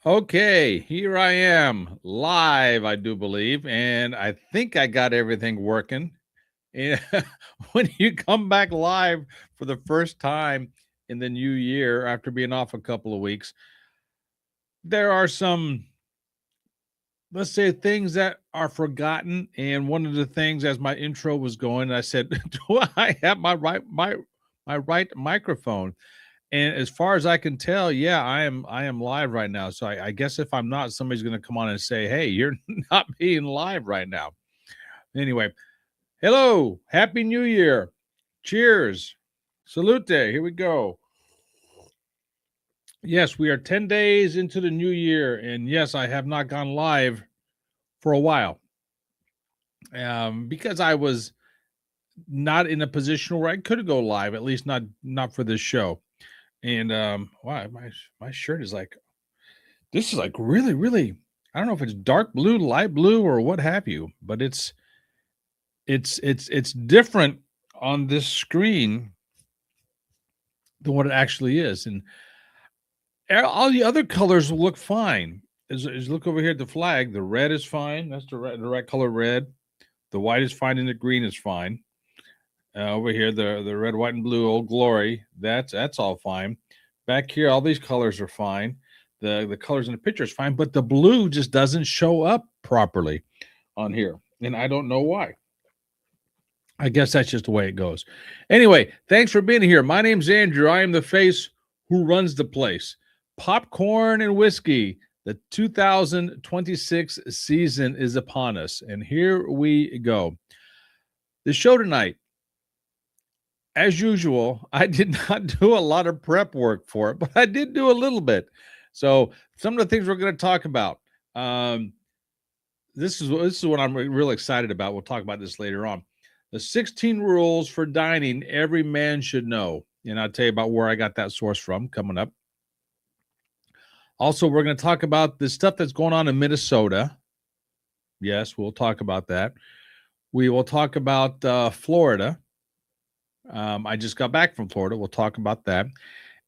Okay, here I am live, I do believe, and I think I got everything working. And when you come back live for the first time in the new year after being off a couple of weeks, there are some, let's say, things that are forgotten. And one of the things, as my intro was going, I said, "Do I have my right microphone?" And as far as I can tell, yeah, I am live right now. So I guess if I'm not, somebody's going to come on and say, "Hey, you're not being live right now." Anyway, hello, happy New Year, cheers, salute. Here we go. Yes, we are 10 days into the new year, and yes, I have not gone live for a while, because I was not in a position where I could go live, at least not for this show. And wow, my shirt is like, this is like really, really, I don't know if it's dark blue, light blue, or what have you, but it's different on this screen than what it actually is. And all the other colors look fine. As look over here at the flag, the red is fine. That's the right color red. The white is fine and the green is fine. Over here, the red, white, and blue, Old Glory. That's all fine. Back here, all these colors are fine. The colors in the picture is fine, but the blue just doesn't show up properly on here, and I don't know why. I guess that's just the way it goes. Anyway, thanks for being here. My name's Andrew. I am the face who runs the place. Popcorn and whiskey. The 2026 season is upon us, and here we go. The show tonight, as usual, I did not do a lot of prep work for it, but I did do a little bit. So some of the things we're going to talk about. This is what I'm real excited about. We'll talk about this later on. The 16 rules for dining every man should know, and I'll tell you about where I got that source from coming up. Also, we're going to talk about the stuff that's going on in Minnesota. Yes, we'll talk about that. We will talk about Florida. I just got back from Florida. We'll talk about that.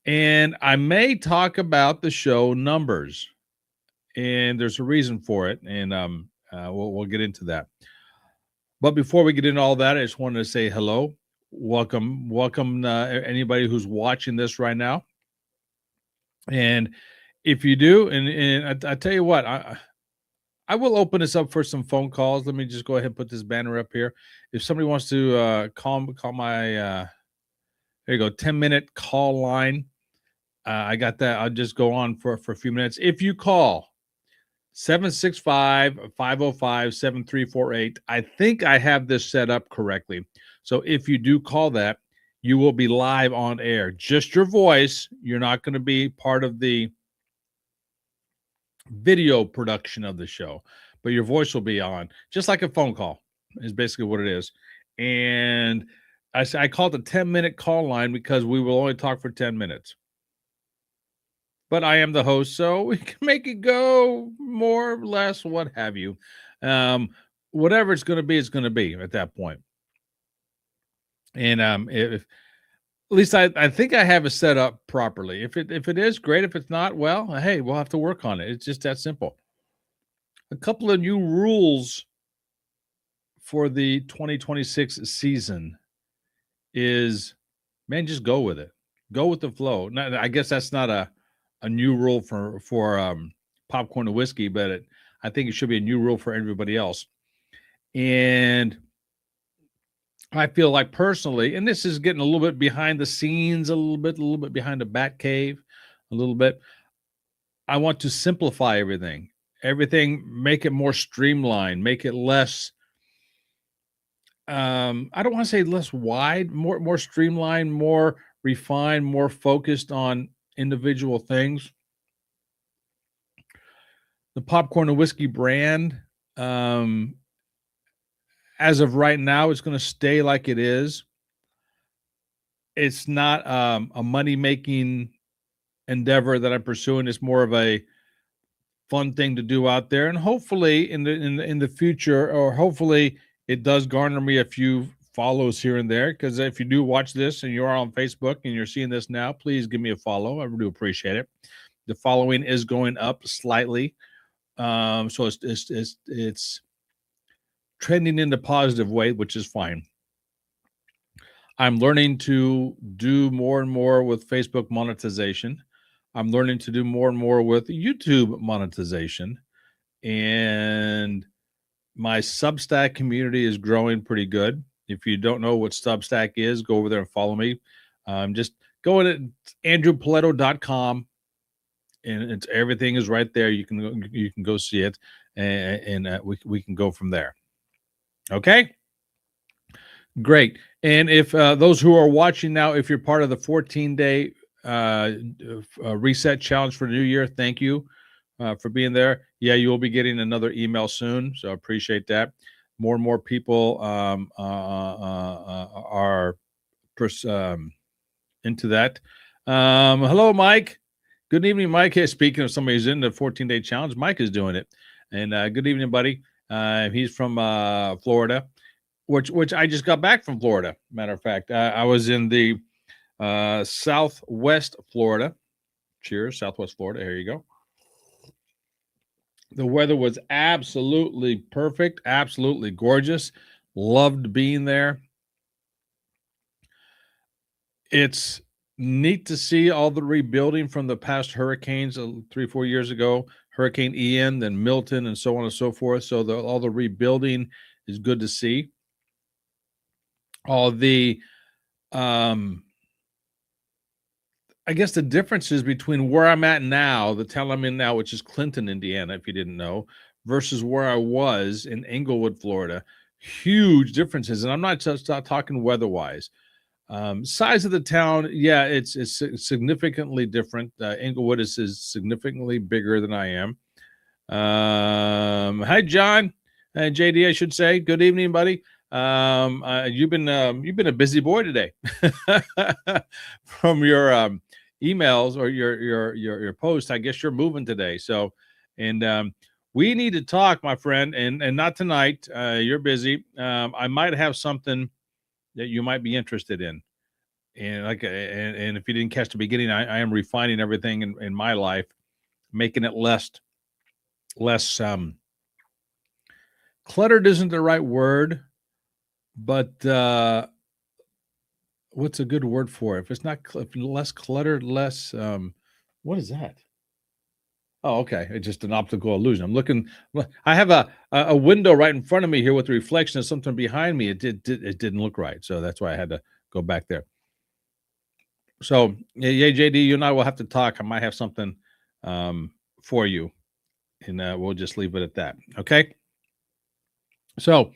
And I may talk about the show numbers. And there's a reason for it. And we'll get into that. But before we get into all that, I just wanted to say hello. Welcome anybody who's watching this right now. And if you do, and I tell you what, I will open this up for some phone calls. Let me just go ahead and put this banner up here. If somebody wants to call my, there you go, 10-minute call line. I got that. I'll just go on for a few minutes. If you call 765-505-7348, I think I have this set up correctly. So if you do call that, you will be live on air. Just your voice. You're not going to be part of the video production of the show, but your voice will be on, just like a phone call is basically what it is. And I call it the 10-minute call line because we will only talk for 10 minutes. But I am the host, so we can make it go more or less, what have you. Whatever it's going to be at that point. And if at least I think I have it set up properly. If it is, great. If it's not, well, hey, we'll have to work on it. It's just that simple. A couple of new rules for the 2026 season is, man, just go with it. Go with the flow. Now, I guess that's not a new rule for popcorn and whiskey, but I think it should be a new rule for everybody else. And I feel like personally, and this is getting a little bit behind the scenes, a little bit behind the bat cave, a little bit. I want to simplify everything, make it more streamlined, make it less. I don't want to say less wide, more streamlined, more refined, more focused on individual things. The popcorn and whiskey brand, as of right now, it's going to stay like it is. It's not a money-making endeavor that I'm pursuing. It's more of a fun thing to do out there, and hopefully in the future, or hopefully it does garner me a few follows here and there. Because if you do watch this and you are on Facebook and you're seeing this now, please give me a follow. I really appreciate it. The following is going up slightly. So it's trending in the positive way, which is fine. I'm learning to do more and more with Facebook monetization. I'm learning to do more and more with YouTube monetization. And my Substack community is growing pretty good. If you don't know what Substack is, go over there and follow me. Just go to andrewpaletto.com, and it's everything is right there. You can go see it, and we can go from there. Okay, great. And if those who are watching now, if you're part of the 14-day reset challenge for the new year, thank you for being there. Yeah, you will be getting another email soon, so I appreciate that. More and more people are into that. Hello, Mike. Good evening, Mike. Hey, speaking of somebody who's in the 14-day challenge, Mike is doing it. And good evening, buddy. He's from Florida, which I just got back from Florida. Matter of fact, I was in the Southwest Florida. Cheers, Southwest Florida. Here you go. The weather was absolutely perfect, absolutely gorgeous. Loved being there. It's neat to see all the rebuilding from the past hurricanes 3-4 years ago, Hurricane Ian, then Milton, and so on and so forth. So all the rebuilding is good to see. All the I guess the differences between where I'm at now, the town I'm in now, which is Clinton, Indiana, if you didn't know, versus where I was in Englewood, Florida, huge differences. And I'm not just talking weather-wise. Size of the town, yeah, it's significantly different. Englewood is significantly bigger than I am. Hi, John, JD, I should say. Good evening, buddy. You've been a busy boy today from your emails or your post. I guess you're moving today. So, and we need to talk, my friend, and not tonight. You're busy. I might have something that you might be interested in. And and if you didn't catch the beginning, I am refining everything in my life, making it less cluttered isn't the right word, but what's a good word for it? If it's not less cluttered, less what is that? Oh, okay. It's just an optical illusion. I'm looking. I have a window right in front of me here with the reflection of something behind me. It didn't look right, so that's why I had to go back there. So yeah, JD, you and I will have to talk. I might have something for you, and we'll just leave it at that. Okay. So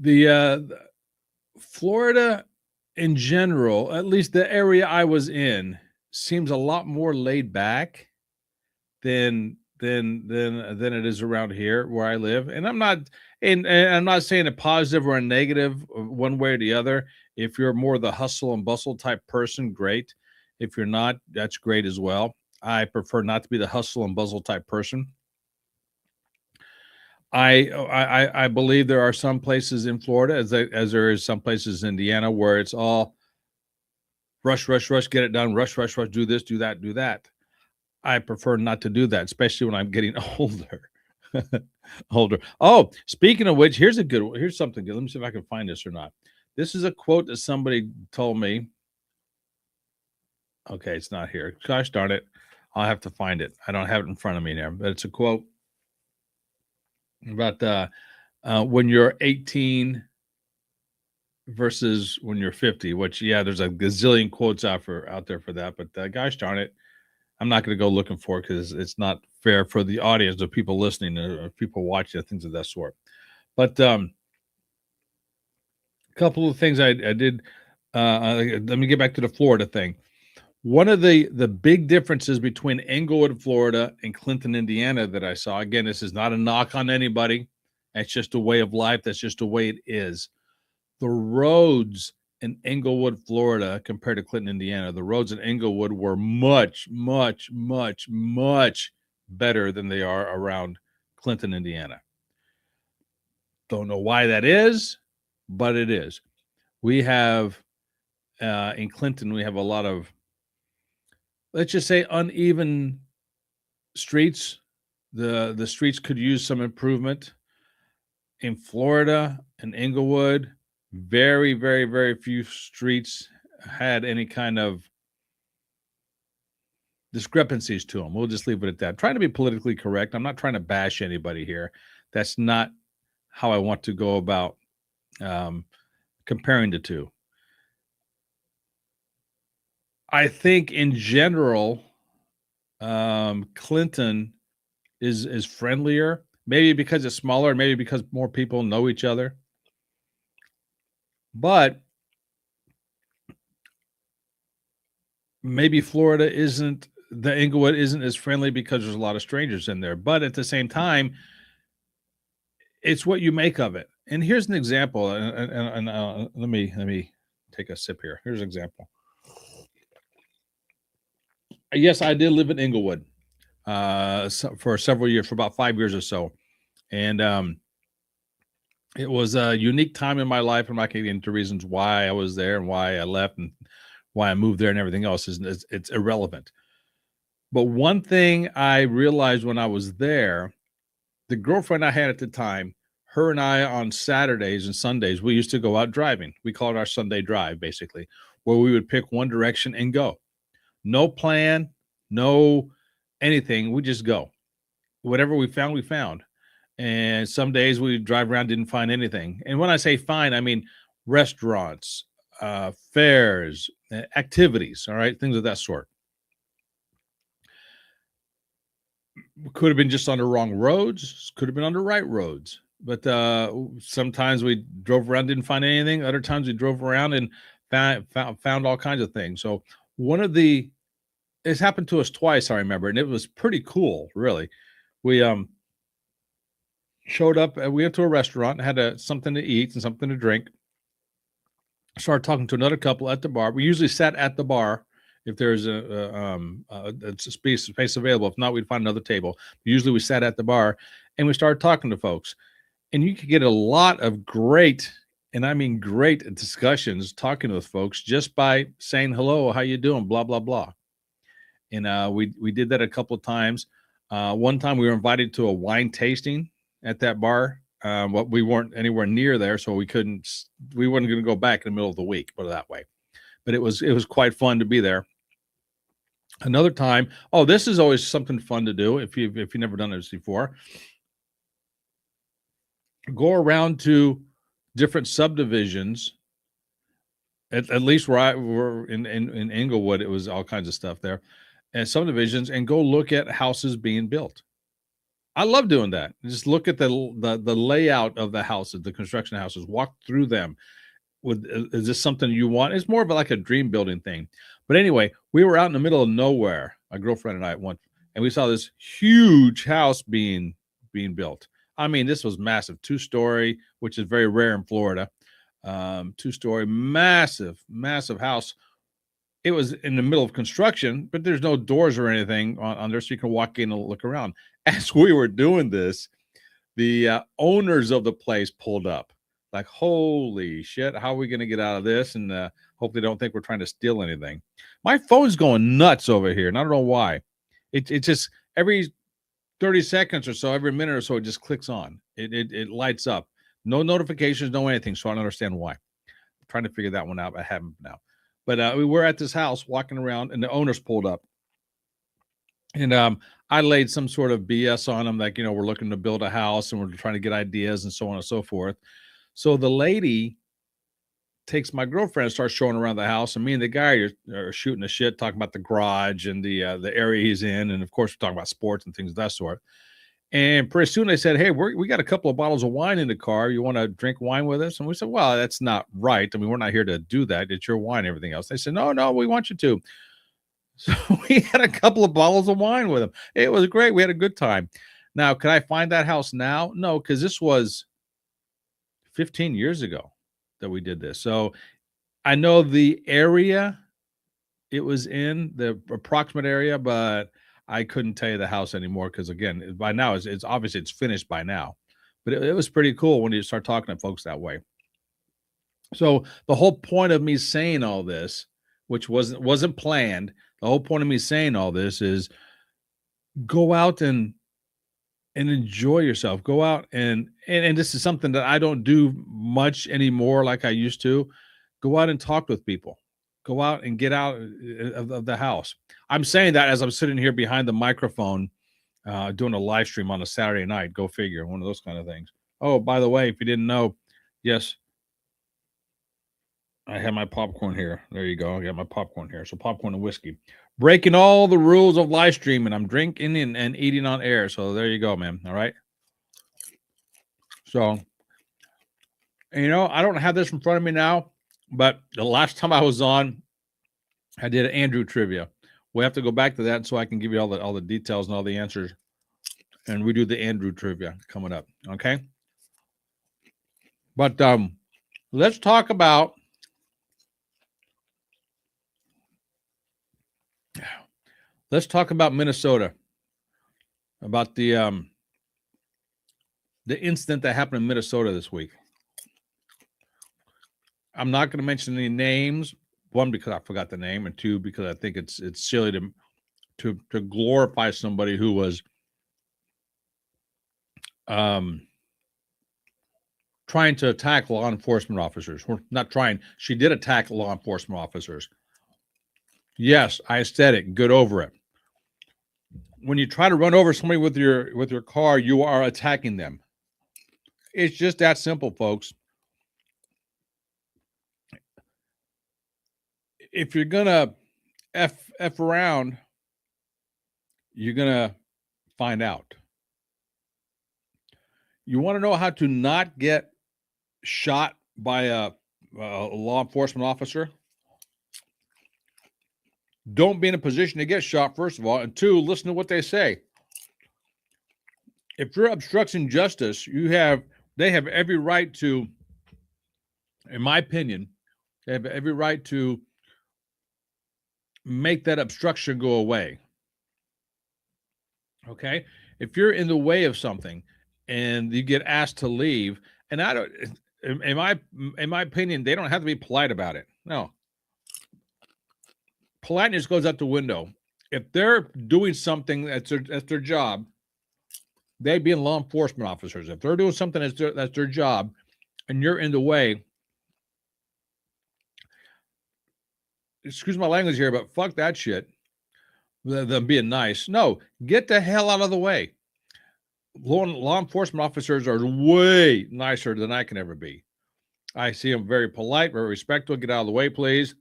the Florida in general, at least the area I was in, seems a lot more laid back than it is around here where I live. And I'm not saying a positive or a negative one way or the other. If you're more the hustle and bustle type person, great. If you're not, that's great as well. I prefer not to be the hustle and bustle type person. I believe there are some places in Florida, as there is some places in Indiana, where it's all rush, get it done, rush, do this, do that, do that. I prefer not to do that, especially when I'm getting older. Older. Oh, speaking of which, here's something good. Let me see if I can find this or not. This is a quote that somebody told me. Okay, it's not here. Gosh darn it. I'll have to find it. I don't have it in front of me there, but it's a quote about when you're 18 versus when you're 50, which, yeah, there's a gazillion quotes out there for that, but gosh darn it, I'm not going to go looking for it because it's not fair for the audience, the people listening, or people watching, things of that sort. But a couple of things I did. Let me get back to the Florida thing. One of the big differences between Englewood, Florida, and Clinton, Indiana, that I saw, again, this is not a knock on anybody. That's just a way of life. That's just the way it is. The roads in Englewood, Florida, compared to Clinton, Indiana, the roads in Englewood were much, much, much, much better than they are around Clinton, Indiana. Don't know why that is, but it is. We have in Clinton, we have a lot of let's just say uneven streets. The streets could use some improvement. In Florida and Inglewood, very, very, very few streets had any kind of discrepancies to them. We'll just leave it at that. I'm trying to be politically correct. I'm not trying to bash anybody here. That's not how I want to go about um, comparing the two. I think in general, Clinton is friendlier. Maybe because it's smaller, maybe because more people know each other. But maybe Florida isn't the Inglewood isn't as friendly because there's a lot of strangers in there. But at the same time, it's what you make of it. And here's an example. And let me take a sip here. Here's an example. Yes, I did live in Inglewood for several years, for about 5 years or so, and it was a unique time in my life. I'm not getting into reasons why I was there and why I left and why I moved there and everything else. It's irrelevant. But one thing I realized when I was there, the girlfriend I had at the time, her and I on Saturdays and Sundays, we used to go out driving. We call it our Sunday drive, basically, where we would pick one direction and go. No plan, no anything. We just go. Whatever we found, we found. And some days we drive around, didn't find anything. And when I say find, I mean restaurants, fairs, activities, all right, things of that sort. Could have been just on the wrong roads, could have been on the right roads. But sometimes we drove around, didn't find anything. Other times we drove around and found all kinds of things. So one of the it's happened to us twice, I remember, and it was pretty cool, really. We showed up, we went to a restaurant, had something to eat and something to drink. Started talking to another couple at the bar. We usually sat at the bar if there's a space available. If not, we'd find another table. Usually we sat at the bar and we started talking to folks. And you could get a lot of great, and I mean great discussions talking with folks just by saying hello, how you doing, blah, blah, blah. And we did that a couple of times. One time we were invited to a wine tasting at that bar. But we weren't anywhere near there, so we weren't going to go back in the middle of the week, put it that way. But it was quite fun to be there. Another time, this is always something fun to do if you've never done this before. Go around to different subdivisions. At least where we're in Inglewood, it was all kinds of stuff there, and subdivisions, and go look at houses being built. I love doing that. Just look at the layout of the houses, the construction houses, walk through them. Is this something you want? It's more of like a dream building thing. But anyway, we were out in the middle of nowhere, my girlfriend and I went, and we saw this huge house being built. I mean, this was massive, 2-story, which is very rare in Florida. 2-story, massive house. It was in the middle of construction, but there's no doors or anything on there, so you can walk in and look around. As we were doing this, the owners of the place pulled up. Like, holy shit, how are we going to get out of this? And hope they don't think we're trying to steal anything. My phone's going nuts over here, and I don't know why. It just every 30 seconds or so, every minute or so, it just clicks on. It lights up. No notifications, no anything, so I don't understand why. I'm trying to figure that one out. I haven't now. But we were at this house walking around, and the owners pulled up. And I laid some sort of BS on them, like, we're looking to build a house and we're trying to get ideas and so on and so forth. So the lady takes my girlfriend and starts showing around the house, and me and the guy are shooting the shit, talking about the garage and the area he's in, and of course we're talking about sports and things of that sort. And pretty soon they said, "Hey, we got a couple of bottles of wine in the car. You want to drink wine with us?" And we said, "Well, that's not right. I mean, we're not here to do that. It's your wine, and everything else." They said, "No, we want you to." So we had a couple of bottles of wine with them. It was great. We had a good time. Now, can I find that house now? No, because this was 15 years ago that we did this. So I know the area it was in, the approximate area, but I couldn't tell you the house anymore because, again, by now it's obviously it's finished by now. But it was pretty cool when you start talking to folks that way. So the whole point of me saying all this which wasn't planned. The whole point of me saying all this is go out and enjoy yourself. Go out and this is something that I don't do much anymore like I used to. Go out and talk with people. Go out and get out of the house. I'm saying that as I'm sitting here behind the microphone, doing a live stream on a Saturday night. Go figure, one of those kind of things. Oh, by the way, if you didn't know, yes, I have my popcorn here. There you go. I got my popcorn here. So popcorn and whiskey. Breaking all the rules of live streaming. I'm drinking and eating on air. So there you go, man. All right. So, I don't have this in front of me now, but the last time I was on, I did an Andrew trivia. We have to go back to that so I can give you all the details and all the answers. And we do the Andrew trivia coming up. Okay. But let's talk about Minnesota, about the incident that happened in Minnesota this week. I'm not going to mention any names. One, because I forgot the name, and two, because I think it's silly to glorify somebody who was trying to attack law enforcement officers. Or not trying. She did attack law enforcement officers. Yes, I said it. Get over it. When you try to run over somebody with your car, you are attacking them. It's just that simple, folks. If you're gonna f around, you're gonna find out. You want to know how to not get shot by a law enforcement officer? Don't be in a position to get shot, first of all, and two, listen to what they say. If you're obstructing justice, they have every right to, in my opinion, they have every right to make that obstruction go away. Okay? If you're in the way of something and you get asked to leave, and I don't, in my opinion, they don't have to be polite about it. No. Politeness goes out the window. If they're doing something that's their job, they being law enforcement officers, if they're doing something that's their job, and you're in the way, excuse my language here, but fuck that shit. Them being nice. No, get the hell out of the way. Law enforcement officers are way nicer than I can ever be. I see them very polite, very respectful. Get out of the way, please.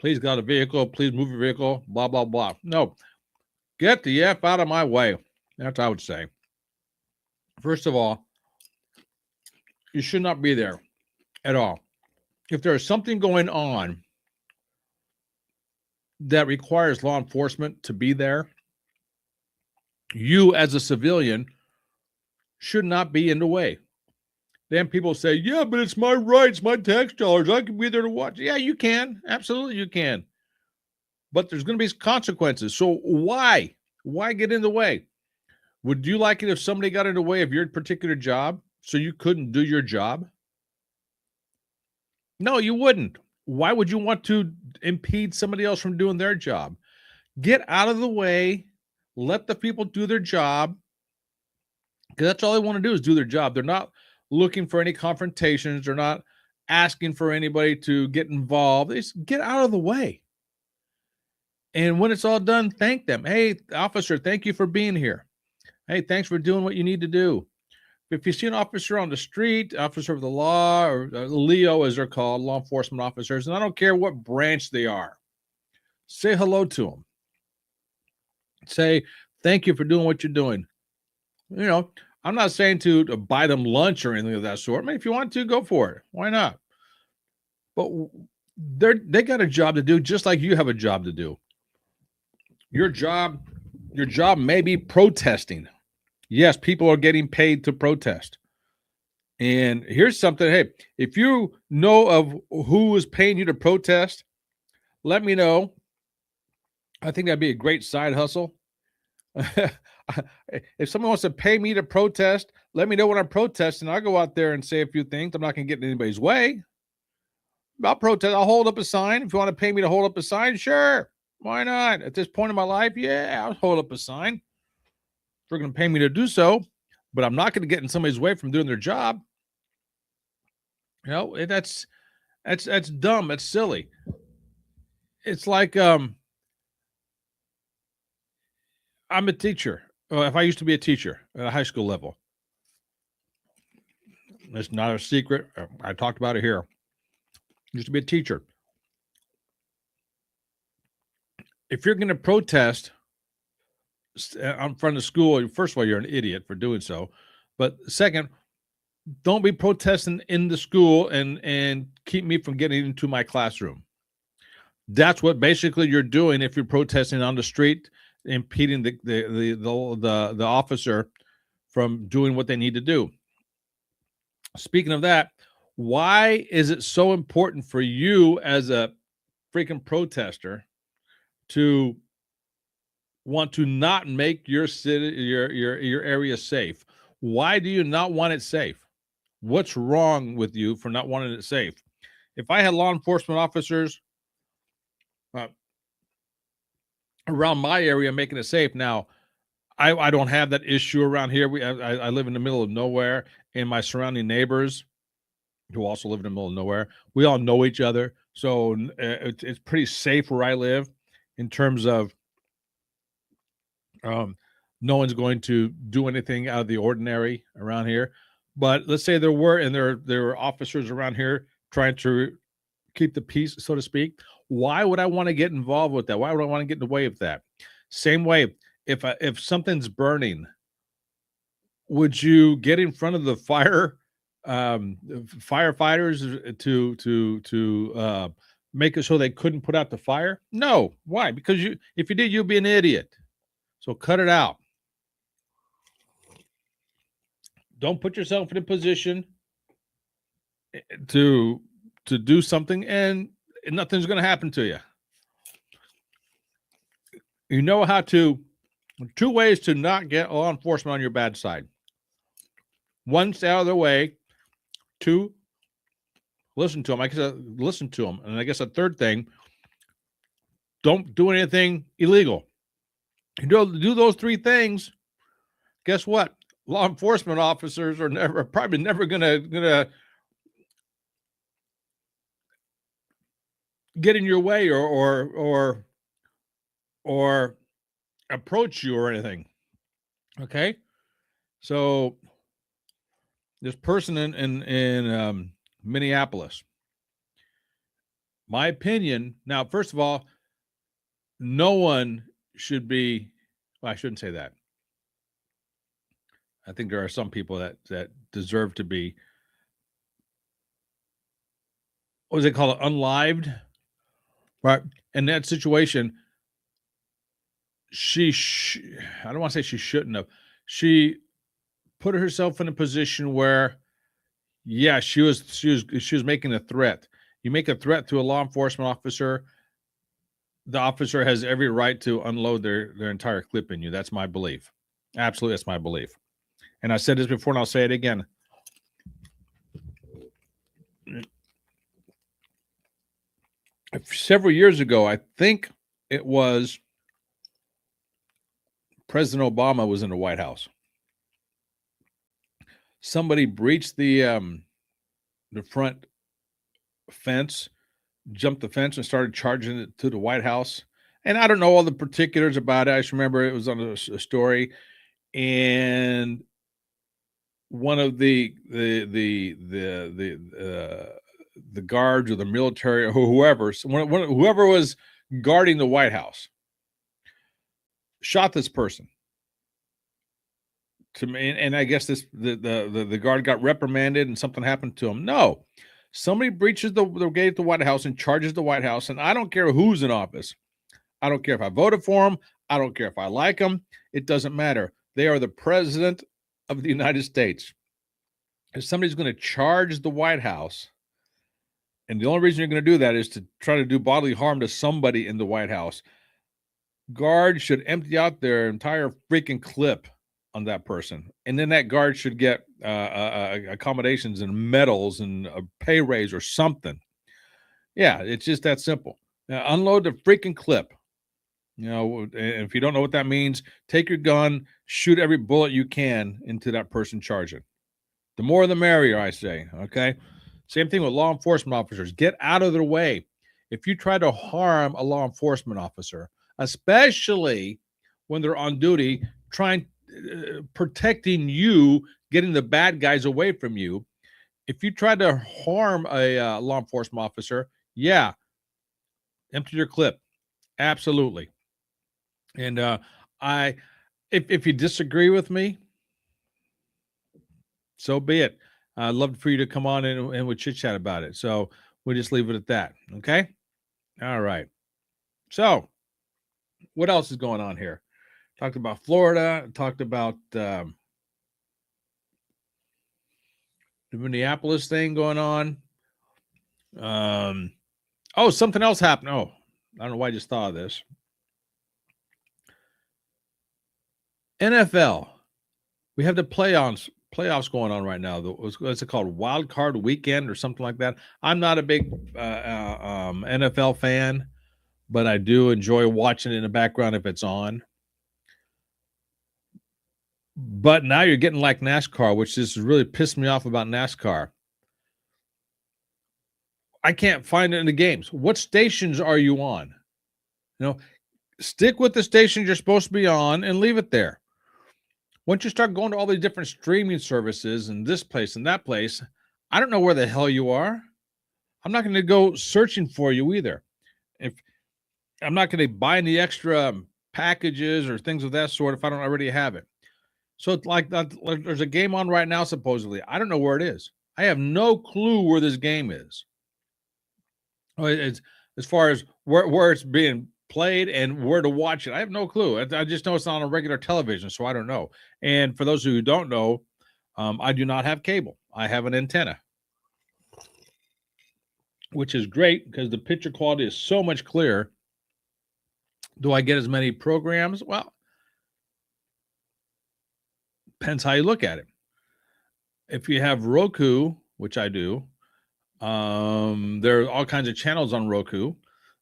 Please get out of the vehicle. Please move your vehicle. Blah, blah, blah. No, get the F out of my way. That's what I would say. First of all, you should not be there at all. If there is something going on that requires law enforcement to be there, you as a civilian should not be in the way. Then people say, yeah, but it's my rights, my tax dollars. I can be there to watch. Yeah, you can. Absolutely, you can. But there's going to be consequences. So why? Why get in the way? Would you like it if somebody got in the way of your particular job so you couldn't do your job? No, you wouldn't. Why would you want to impede somebody else from doing their job? Get out of the way. Let the people do their job. Because that's all they want to do is do their job. They're not looking for any confrontations. They're not asking for anybody to get involved. They just get out of the way. And when it's all done, thank them. Hey, officer, thank you for being here. Hey, thanks for doing what you need to do. If you see an officer on the street, officer of the law, or Leo as they're called, law enforcement officers, and I don't care what branch they are, say hello to them. Say, thank you for doing what you're doing. I'm not saying to buy them lunch or anything of that sort. I mean, if you want to, go for it. Why not? But they got a job to do just like you have a job to do. Your job may be protesting. Yes, people are getting paid to protest. And here's something. Hey, if you know of who is paying you to protest, let me know. I think that'd be a great side hustle. If someone wants to pay me to protest, let me know when I'm protesting. I'll go out there and say a few things. I'm not going to get in anybody's way. I'll protest. I'll hold up a sign. If you want to pay me to hold up a sign, sure. Why not? At this point in my life, yeah, I'll hold up a sign. If they're going to pay me to do so, but I'm not going to get in somebody's way from doing their job. That's dumb. That's silly. It's like I'm a teacher. If I used to be a teacher at a high school level, it's not a secret. I talked about it here. Used to be a teacher. If you're going to protest in front of school, first of all, you're an idiot for doing so. But second, don't be protesting in the school and keep me from getting into my classroom. That's what basically you're doing if you're protesting on the street, impeding the officer from doing what they need to do. Speaking of that, why is it so important for you as a freaking protester to want to not make your city, your area safe? Why do you not want it safe? What's wrong with you for not wanting it safe? If I had law enforcement officers around my area making it safe, now I don't have that issue around here. I live in the middle of nowhere, and my surrounding neighbors, who also live in the middle of nowhere, we all know each other, so it's pretty safe where I live in terms of no one's going to do anything out of the ordinary around here. But let's say there were officers around here trying to keep the peace, so to speak. Why would I want to get involved with that? Why would I want to get in the way of that? Same way, if something's burning, would you get in front of the firefighters to make it so they couldn't put out the fire? No. Why? Because if you did, you'd be an idiot. So cut it out. Don't put yourself in a position to do something and nothing's going to happen to you. You know how to, 2 ways to not get law enforcement on your bad side. 1, stay out of their way. 2, listen to them. Listen to them. And I guess a third thing, don't do anything illegal. You do those 3 things, guess what? Law enforcement officers are probably never gonna get in your way or approach you or anything. Okay, so this person in Minneapolis, my opinion. Now, first of all, no one should be. Well, I shouldn't say that. I think there are some people that deserve to be, what was it called, unlived, right? In that situation, I don't want to say she shouldn't have. She put herself in a position where, yeah, she was making a threat. You make a threat to a law enforcement officer, the officer has every right to unload their entire clip in you. That's my belief. Absolutely, that's my belief. And I said this before, and I'll say it again. Several years ago, I think it was President Obama was in the White House. Somebody breached the front fence, jumped the fence, and started charging it to the White House. And I don't know all the particulars about it. I just remember it was on a story, and one of the guards or the military or whoever was guarding the White House shot this person. To me, and I guess the guard got reprimanded and something happened to him. No, somebody breaches the gate at the White House and charges the White House, and I don't care who's in office. I don't care if I voted for him. I don't care if I like him. It doesn't matter. They are the president of the United States. If somebody's going to charge the White House, and the only reason you're going to do that is to try to do bodily harm to somebody in the White House, guards should empty out their entire freaking clip on that person, and then that guard should get accommodations and medals and a pay raise or something. Yeah, it's just that simple. Unload the freaking clip. And if you don't know what that means, take your gun, shoot every bullet you can into that person charging. The more the merrier, I say. Okay. Same thing with law enforcement officers. Get out of their way. If you try to harm a law enforcement officer, especially when they're on duty, trying protecting you, getting the bad guys away from you. If you try to harm a law enforcement officer, yeah, empty your clip. Absolutely. And I, if you disagree with me, so be it. I'd love for you to come on and we'll chit chat about it. So we'll just leave it at that. Okay. All right. So what else is going on here? Talked about Florida. Talked about the Minneapolis thing going on. Oh, something else happened. Oh, I don't know why I just thought of this. NFL. We have the playoffs going on right now. What's it called? Wild Card Weekend or something like that. I'm not a big NFL fan, but I do enjoy watching it in the background if it's on. But now you're getting like NASCAR, which just really pissed me off about NASCAR. I can't find it in the games. What stations are you on? Stick with the stations you're supposed to be on and leave it there. Once you start going to all these different streaming services and this place and that place, I don't know where the hell you are. I'm not going to go searching for you either. If I'm not going to buy any extra packages or things of that sort if I don't already have it. So it's like that. There's a game on right now, supposedly. I don't know where it is. I have no clue where this game is. It's as far as where it's being played and where to watch it. I have no clue. I just know it's not on regular television, so I don't know. And for those who don't know, I do not have cable. I have an antenna, which is great because the picture quality is so much clearer. Do I get as many programs? Well, depends how you look at it. If you have Roku, which I do, there are all kinds of channels on Roku.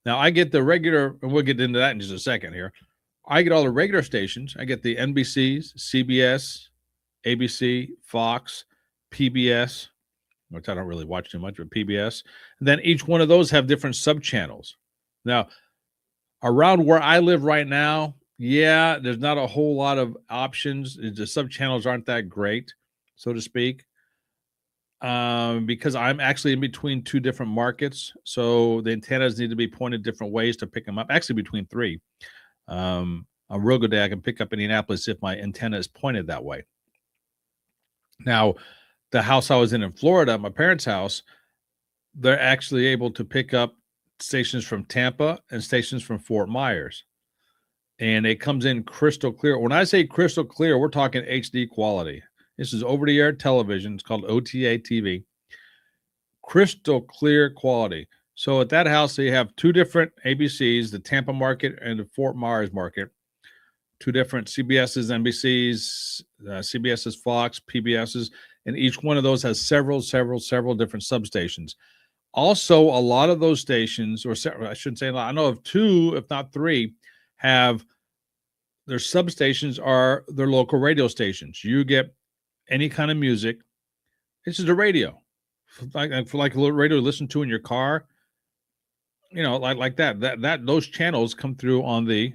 Now I get the regular, and we'll get into that in just a second here. I get all the regular stations. I get the NBCs, CBS, ABC, Fox, PBS, which I don't really watch too much, but PBS. And then each one of those have different sub channels. Now, around where I live right now, yeah, there's not a whole lot of options. The sub channels aren't that great, so to speak. Because I'm actually in between two different markets. So the antennas need to be pointed different ways to pick them up, actually between three. On a real good day, I can pick up Indianapolis if my antenna is pointed that way. Now, the house I was in Florida, my parents' house, they're actually able to pick up stations from Tampa and stations from Fort Myers. And it comes in crystal clear. When I say crystal clear, we're talking HD quality. This is over-the-air television. It's called OTA TV. Crystal clear quality. So at that house, they have two different ABCs, the Tampa market and the Fort Myers market. Two different CBS's, NBC's, CBS's, Fox, PBS's, and each one of those has several different substations. Also, a lot of those stations, or I shouldn't say a lot, I know of two, if not three, have their substations are their local radio stations. You get any kind of music. This is a radio, like a little radio to listen to in your car. Like that those channels come through on the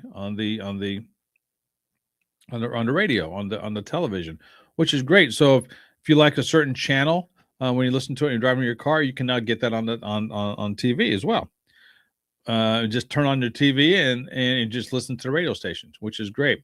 radio, on the television, which is great. So if you like a certain channel, when you listen to it and you're driving your car, you can now get that on TV as well. Just turn on your TV and just listen to the radio stations, which is great.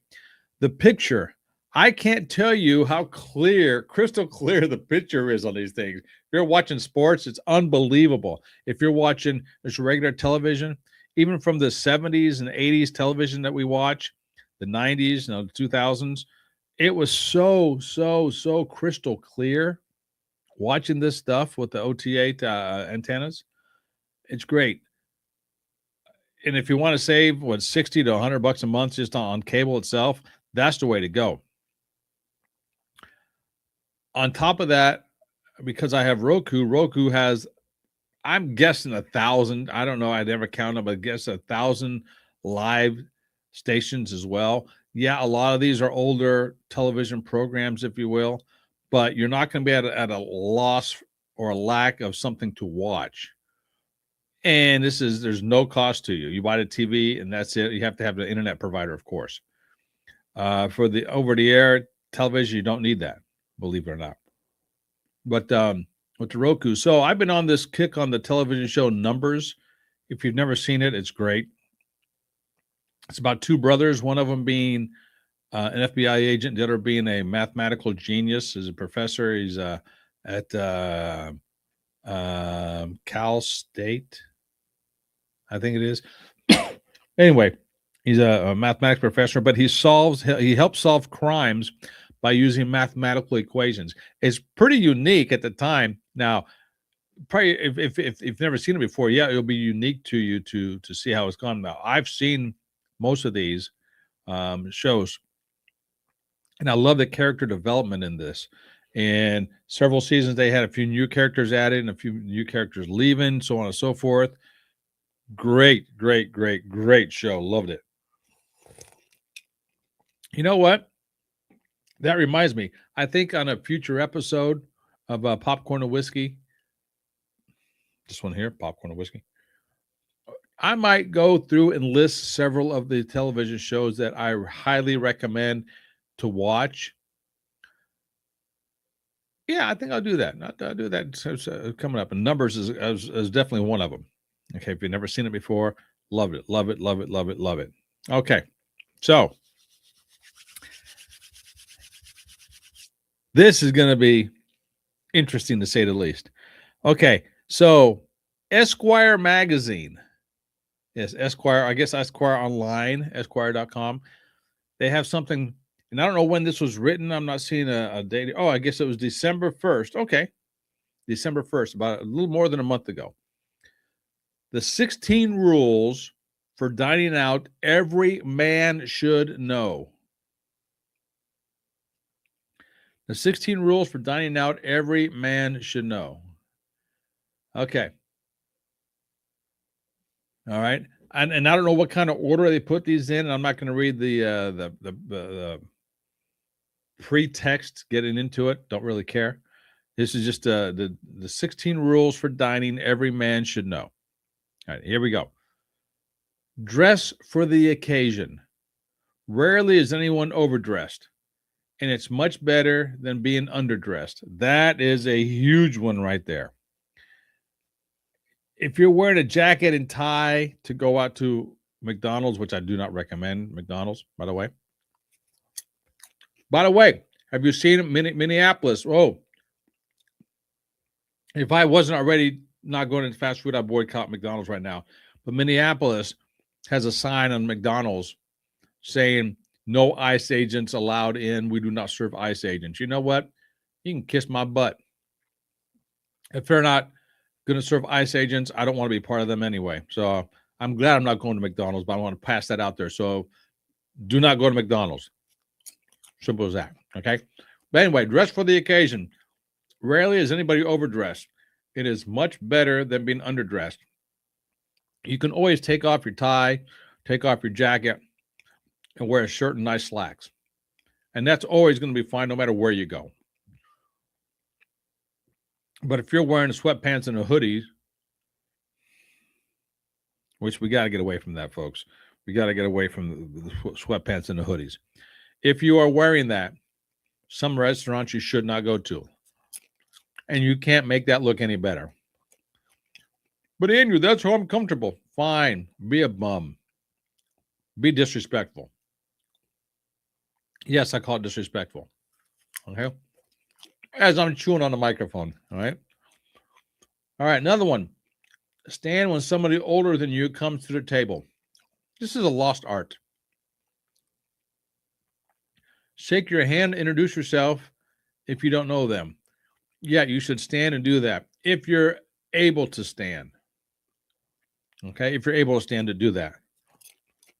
The picture, I can't tell you how crystal clear the picture is on these things. If you're watching sports, it's unbelievable. If you're watching this regular television, even from the 70s and 80s television that we watch, the 90s, the 2000s, it was so crystal clear. Watching this stuff with the OTA antennas, it's great. And if you want to save $60 to $100 a month just on cable itself, that's the way to go. On top of that, because I have Roku has I'm guessing 1,000. I don't know. I never count them, but I guess 1,000 live stations as well. Yeah, a lot of these are older television programs, if you will, but you're not going to be at a loss or a lack of something to watch. And there's no cost to you. You buy the TV and that's it. You have to have the internet provider, of course. For the over the air television, you don't need that, believe it or not. But with the Roku, so I've been on this kick on the television show Numbers. If you've never seen it, it's great. It's about two brothers, one of them being an FBI agent, the other being a mathematical genius. He's a professor. He's at Cal State, I think it is. Anyway, he's a mathematics professor, but he helps solve crimes by using mathematical equations. It's pretty unique at the time. Now, probably if you've never seen it before, yeah, it'll be unique to you to see how it's gone. Now, I've seen most of these shows, and I love the character development in this. And several seasons, they had a few new characters added and a few new characters leaving, so on and so forth. Great show. Loved it. You know what? That reminds me. I think on a future episode of Popcorn and Whiskey, this one here, Popcorn and Whiskey, I might go through and list several of the television shows that I highly recommend to watch. Yeah, I think I'll do that. I'll do that coming up. And Numbers is definitely one of them. Okay, if you've never seen it before, love it. Okay, so this is going to be interesting to say the least. Okay, so Esquire magazine. Yes, Esquire. I guess Esquire online, Esquire.com. They have something, and I don't know when this was written. I'm not seeing a date. Oh, I guess it was December 1st. Okay, December 1st, about a little more than a month ago. The 16 rules for dining out every man should know. The 16 rules for dining out every man should know. Okay. All right. And I don't know what kind of order they put these in. I'm not going to read the pretext getting into it. Don't really care. This is just the 16 rules for dining every man should know. All right, here we go. Dress for the occasion. Rarely is anyone overdressed, and it's much better than being underdressed. That is a huge one right there. If you're wearing a jacket and tie to go out to McDonald's, which I do not recommend McDonald's, by the way. By the way, have you seen Minneapolis? Oh, if I wasn't already not going into fast food, I'd boycott McDonald's right now. But Minneapolis has a sign on McDonald's saying, no ICE agents allowed in. We do not serve ICE agents. You know what? You can kiss my butt. If they're not going to serve ICE agents, I don't want to be part of them anyway. So I'm glad I'm not going to McDonald's, but I want to pass that out there. So do not go to McDonald's. Simple as that. Okay. But anyway, dress for the occasion. Rarely is anybody overdressed. It is much better than being underdressed. You can always take off your tie, take off your jacket, and wear a shirt and nice slacks. And that's always going to be fine no matter where you go. But if you're wearing sweatpants and a hoodie, which we got to get away from that, folks. We got to get away from the sweatpants and the hoodies. If you are wearing that, some restaurants you should not go to. And you can't make that look any better. But Andrew, that's how I'm comfortable. Fine. Be a bum. Be disrespectful. Yes, I call it disrespectful. Okay. As I'm chewing on the microphone. All right. All right. Another one. Stand when somebody older than you comes to the table. This is a lost art. Shake your hand, introduce yourself if you don't know them. Yeah, you should stand and do that if you're able to stand. Okay, if you're able to stand to do that.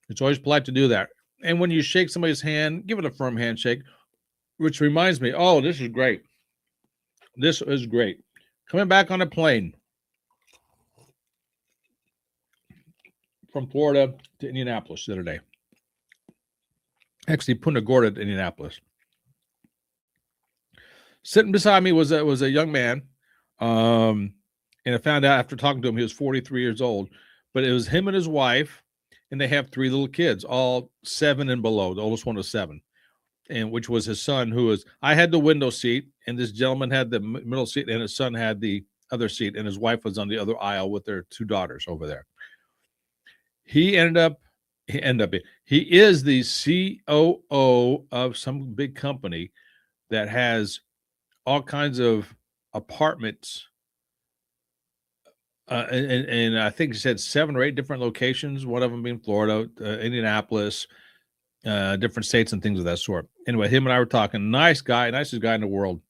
It's always polite to do that. And when you shake somebody's hand, give it a firm handshake, which reminds me, oh, this is great. This is great. Coming back on a plane. from Florida to Indianapolis the other day. Actually, Punta Gorda to Indianapolis. Sitting beside me was a young man, and I found out after talking to him he was 43 years old. But it was him and his wife, and they have 3 little kids, all 7 and below. The oldest one was 7, and which was his son, who was. I had the window seat, and this gentleman had the middle seat, and his son had the other seat, and his wife was on the other aisle with their 2 daughters over there. He is the COO of some big company that has all kinds of apartments, and I think he said 7 or 8 different locations. One of them being Florida, Indianapolis, different states and things of that sort. Anyway, him and I were talking. Nice guy, nicest guy in the world.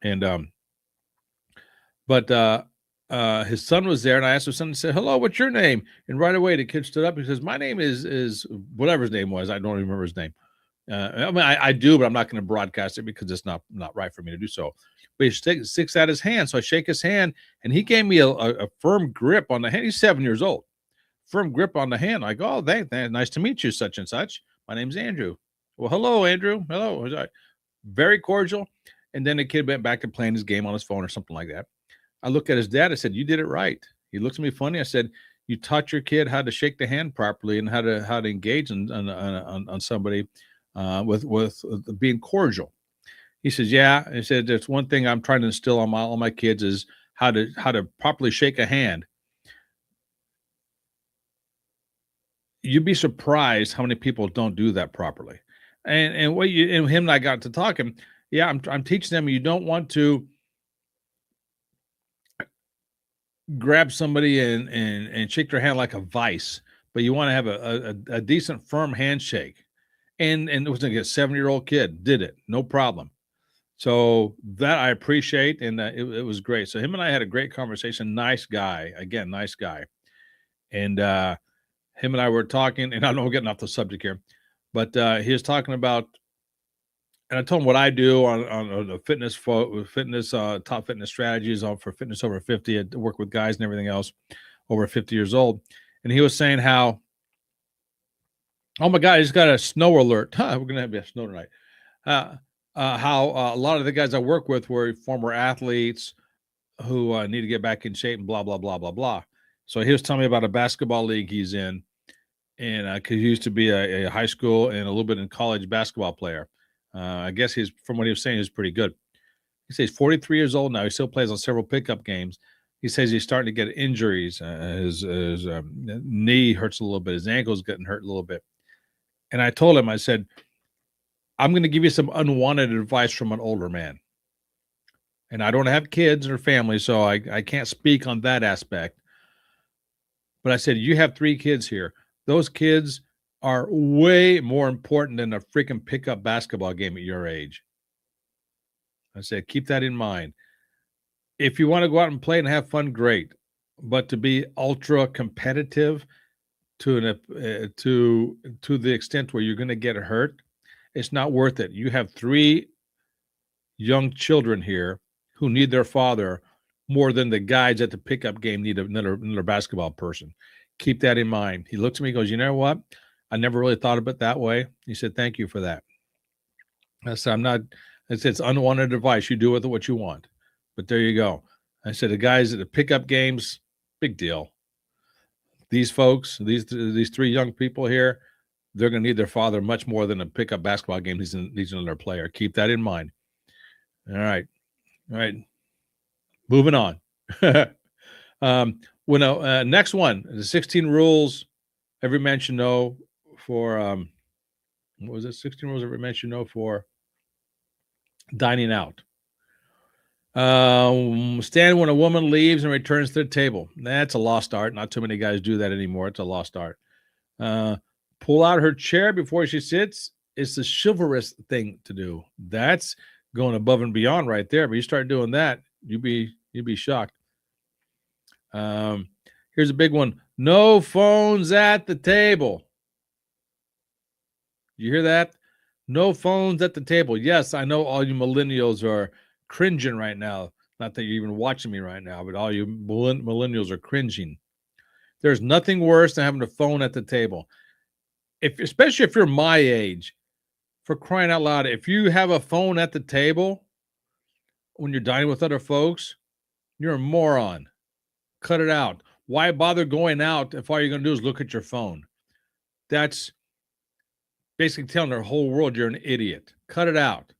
And his son was there, and I asked his son, and said, "Hello, what's your name?" And right away, the kid stood up. He says, "My name is whatever his name was. I don't remember his name. I mean, I do, but I'm not going to broadcast it because it's not right for me to do so." But he sticks out his hand, so I shake his hand, and he gave me a firm grip on the hand. He's 7 years old. Firm grip on the hand. I go, "Oh, nice to meet you, such and such. My name's Andrew." "Well, hello, Andrew. Hello." Very cordial. And then the kid went back to playing his game on his phone or something like that. I looked at his dad. I said, "You did it right." He looks at me funny. I said, "You taught your kid how to shake the hand properly and how to engage on somebody with being cordial." He says, "Yeah." He said, "There's one thing I'm trying to instill on all my kids is how to properly shake a hand." You'd be surprised how many people don't do that properly. And him and I got to talking. Yeah, I'm teaching them you don't want to grab somebody and shake their hand like a vice, but you want to have a decent firm handshake. And it was like a 7-year-old kid did it, no problem. So that I appreciate, and it was great. So him and I had a great conversation. Nice guy, again, nice guy. And him and I were talking, and I know we're getting off the subject here, but he was talking about, and I told him what I do on the fitness top fitness strategies for fitness over 50. I work with guys and everything else over 50 years old. And he was saying how, oh my God, he's got a snow alert. We're going to have a snow tonight. How a lot of the guys I work with were former athletes who need to get back in shape and blah, blah, blah, blah, blah. So he was telling me about a basketball league he's in. And because he used to be a high school and a little bit in college basketball player. I guess from what he was saying, he's pretty good. He says he's 43 years old now. He still plays on several pickup games. He says he's starting to get injuries. His knee hurts a little bit. His ankle's getting hurt a little bit. And I told him, I said, "I'm going to give you some unwanted advice from an older man. And I don't have kids or family, so I can't speak on that aspect. But I said, you have 3 kids here. Those kids are way more important than a freaking pickup basketball game at your age." I said, keep that in mind. If you want to go out and play and have fun, great. But to be ultra competitive to the extent where you're going to get hurt, it's not worth it. You have 3 young children here who need their father more than the guys at the pickup game need another basketball person. Keep that in mind. He looks at me and goes, "You know what? I never really thought of it that way." He said, "Thank you for that." I said, it's unwanted advice. You do with it what you want. But there you go. I said, the guys at the pickup games, big deal. These folks, these 3 young people here, they're going to need their father much more than a pickup basketball game needs another player. Keep that in mind. All right. Moving on. Next one, the 16 rules every man should know for, what was it? 16 rules every man should know for dining out. Stand when a woman leaves and returns to the table. That's a lost art. Not too many guys do that anymore. It's a lost art. Pull out her chair before she sits. It's the chivalrous thing to do. That's going above and beyond right there. But you start doing that, you'd be shocked. Here's a big one. No phones at the table. You hear that? No phones at the table. Yes, I know all you millennials are cringing right now. Not that you're even watching me right now, but all you millennials are cringing. There's nothing worse than having a phone at the table. Especially if you're my age, for crying out loud, if you have a phone at the table when you're dining with other folks, you're a moron. Cut it out. Why bother going out if all you're going to do is look at your phone? That's basically telling the whole world you're an idiot. Cut it out.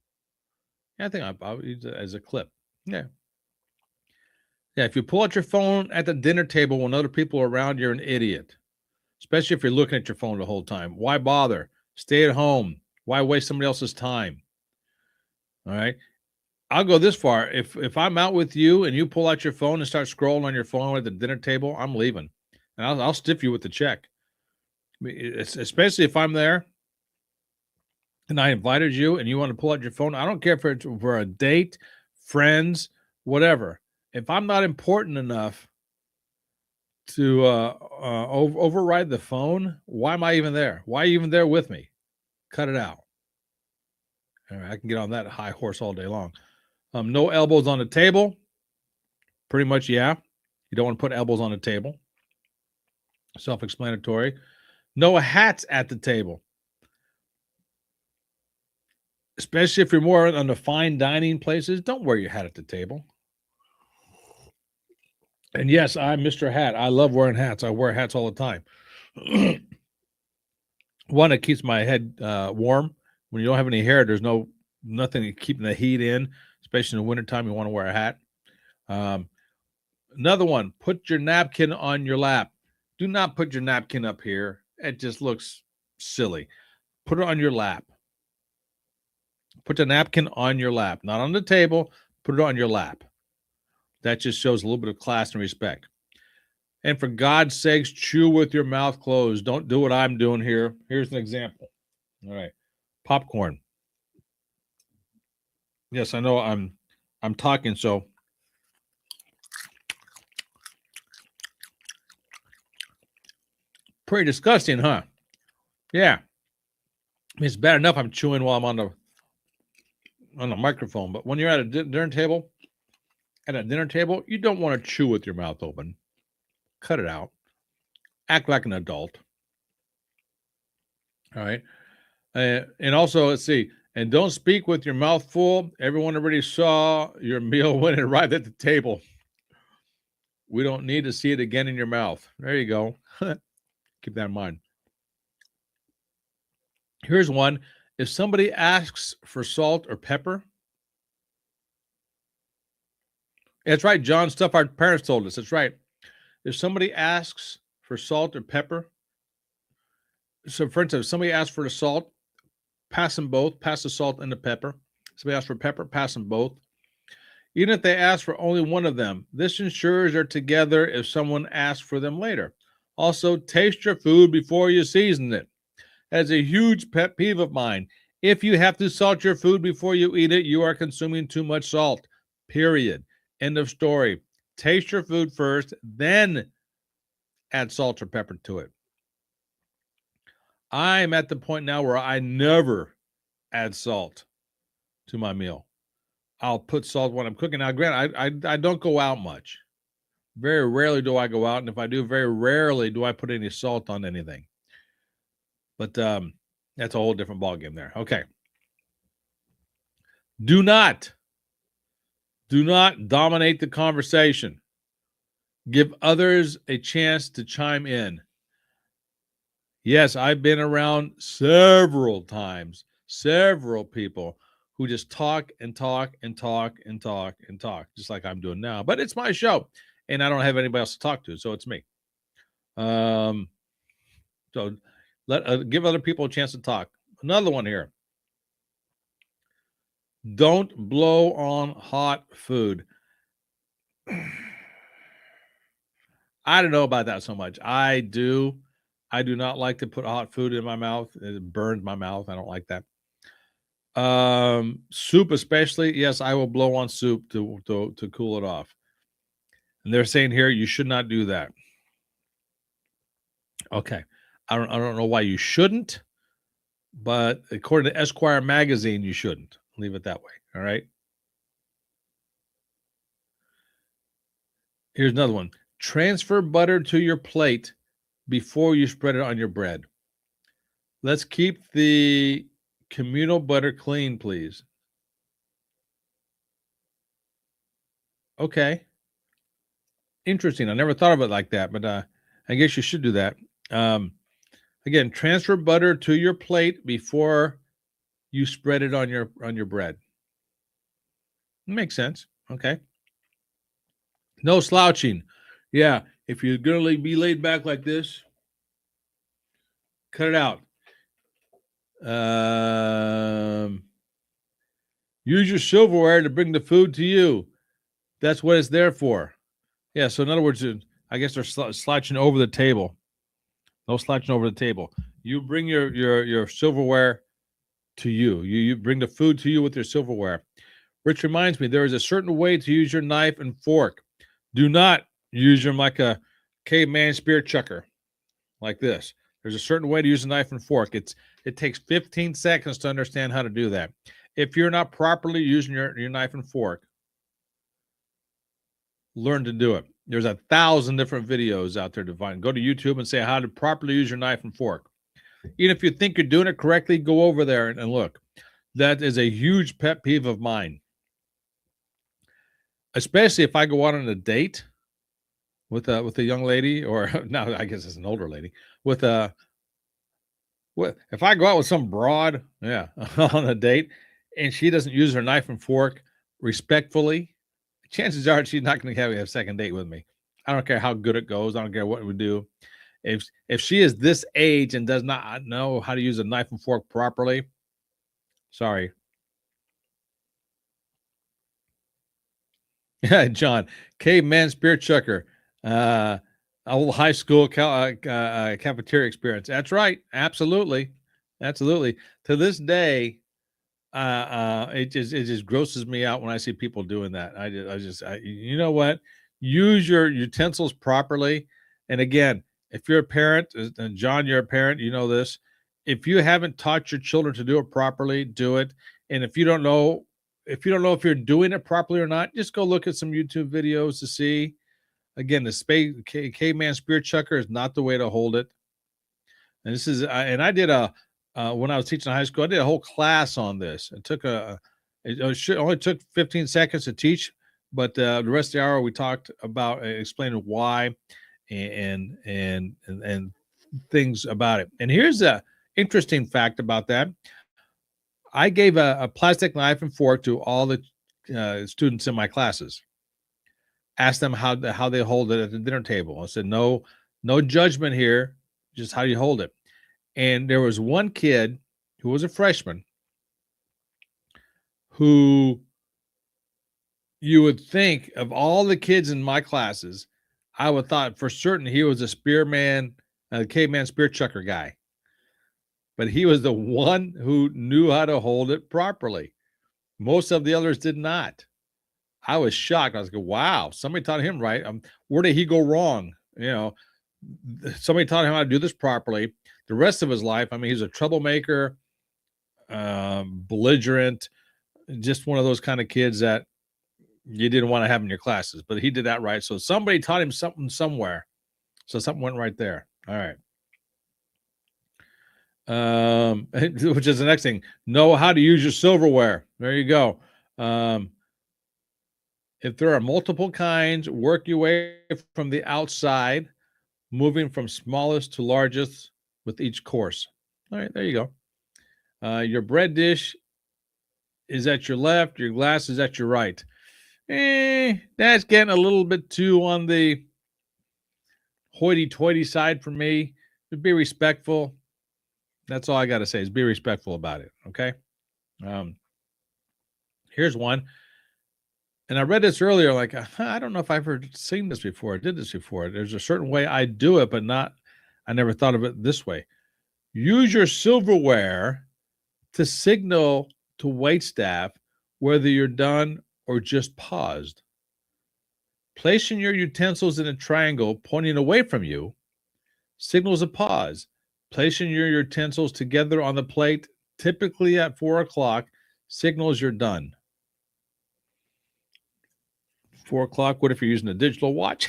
Yeah, I think I'll use it as a clip. Yeah. Yeah, if you pull out your phone at the dinner table when other people are around, you're an idiot. Especially if you're looking at your phone the whole time. Why bother? Stay at home. Why waste somebody else's time? All right. I'll go this far. If I'm out with you and you pull out your phone and start scrolling on your phone at the dinner table, I'm leaving. And I'll stiff you with the check. Especially if I'm there and I invited you and you want to pull out your phone. I don't care if it's for a date, friends, whatever. If I'm not important enough to override the phone, why am I even there? Why are you even there with me? Cut it out. All right, I can get on that high horse all day long. No elbows on the table. Pretty much, yeah. You don't want to put elbows on the table. Self-explanatory. No hats at the table. Especially if you're more on the fine dining places, don't wear your hat at the table. And yes, I'm Mr. Hat. I love wearing hats. I wear hats all the time. One, it keeps my head warm. When you don't have any hair, there's nothing keeping the heat in, especially in the wintertime. You want to wear a hat. Another one, put your napkin on your lap. Do not put your napkin up here. It just looks silly. Put it on your lap. Put the napkin on your lap, not on the table. Put it on your lap. That just shows a little bit of class and respect. And for God's sakes, chew with your mouth closed. Don't do what I'm doing here. Here's an example. All right. Popcorn. Yes, I know I'm talking, so pretty disgusting, huh? Yeah. I mean, it's bad enough I'm chewing while I'm on the microphone, but when you're at a dinner table, you don't want to chew with your mouth open. Cut it out. Act like an adult. All right. And also, let's see. And don't speak with your mouth full. Everyone already saw your meal when it arrived at the table. We don't need to see it again in your mouth. There you go. Keep that in mind. Here's one. If somebody asks for salt or pepper, that's right, John, stuff our parents told us. That's right. If somebody asks for salt or pepper, so for instance, if somebody asks for the salt, pass them both. Pass the salt and the pepper. Somebody asks for pepper, pass them both. Even if they ask for only one of them, this ensures they're together if someone asks for them later. Also, taste your food before you season it. That's a huge pet peeve of mine. If you have to salt your food before you eat it, you are consuming too much salt. Period. End of story. Taste your food first, then add salt or pepper to it. I'm at the point now where I never add salt to my meal. I'll put salt when I'm cooking. Now, granted, I don't go out much. Very rarely do I go out, and if I do, very rarely do I put any salt on anything. But that's a whole different ballgame there. Okay. Do not dominate the conversation. Give others a chance to chime in. Yes, I've been around several times, several people who just talk and talk and talk and talk and talk, just like I'm doing now. But it's my show, and I don't have anybody else to talk to, so it's me. So give other people a chance to talk. Another one here. Don't blow on hot food. I don't know about that so much. I do not like to put hot food in my mouth. It burns my mouth. I don't like that. Soup especially. Yes, I will blow on soup to cool it off. And they're saying here you should not do that. Okay. I don't know why you shouldn't, but according to Esquire magazine, you shouldn't. Leave it that way. All right. Here's another one. Transfer butter to your plate before you spread it on your bread. Let's keep the communal butter clean, please. Okay. Interesting. I never thought of it like that, but I guess you should do that. Again, transfer butter to your plate before you spread it on your bread. Makes sense. Okay. No slouching. Yeah, if you're gonna be laid back like this, cut it out. Use your silverware to bring the food to you. That's what it's there for. Yeah. So in other words, I guess they're slouching over the table. No slouching over the table. You bring your silverware to you. You bring the food to you with your silverware. Which reminds me, there is a certain way to use your knife and fork. Do not use them like a caveman spear chucker, like this. There's a certain way to use a knife and fork. It takes 15 seconds to understand how to do that. If you're not properly using your knife and fork, learn to do it. There's 1,000 different videos out there to find. Go to YouTube and say how to properly use your knife and fork. Even if you think you're doing it correctly, go over there and look. That is a huge pet peeve of mine. Especially if I go out on a date with a young lady, or now I guess it's an older lady, if I go out with some broad, yeah, on a date, and she doesn't use her knife and fork respectfully, chances are she's not going to have a second date with me. I don't care how good it goes. I don't care what we do. If she is this age and does not know how to use a knife and fork properly, sorry. Yeah, John, caveman spear chucker, old high school cafeteria experience. That's right, absolutely. To this day, it just grosses me out when I see people doing that. You know what? Use your utensils properly. And again, if you're a parent, and John, you're a parent, you know this. If you haven't taught your children to do it properly, do it. And if you don't know if you're doing it properly or not, just go look at some YouTube videos to see. Again, the caveman spear chucker is not the way to hold it. And this is, and I did when I was teaching in high school, I did a whole class on this. It only took 15 seconds to teach, but the rest of the hour we talked about explaining why and things about it. And here's a interesting fact about that. I gave a plastic knife and fork to all the students in my classes. Asked them how they hold it at the dinner table. I said, no judgment here, just how you hold it. And there was one kid who was a freshman who you would think of all the kids in my classes, I would thought for certain he was a caveman spear chucker guy. But he was the one who knew how to hold it properly. Most of the others did not. I was shocked. I was like, wow, somebody taught him right. Where did he go wrong? You know, somebody taught him how to do this properly. The rest of his life, I mean, he's a troublemaker, belligerent, just one of those kind of kids that you didn't want to have in your classes. But he did that right. So somebody taught him something somewhere. So something went right there. All right. Which is the next thing. Know how to use your silverware. There you go. If there are multiple kinds, work your way from the outside, moving from smallest to largest with each course. All right, there you go. Your bread dish is at your left. Your glass is at your right. That's getting a little bit too on the hoity-toity side for me. Just be respectful. That's all I got to say is be respectful about it, okay? Here's one. And I read this earlier, like, I don't know if I've ever seen this before. I did this before. There's a certain way I do it, but I never thought of it this way. Use your silverware to signal to waitstaff whether you're done or just paused. Placing your utensils in a triangle pointing away from you signals a pause. Placing your utensils together on the plate, typically at 4 o'clock, signals you're done. 4 o'clock, what if you're using a digital watch?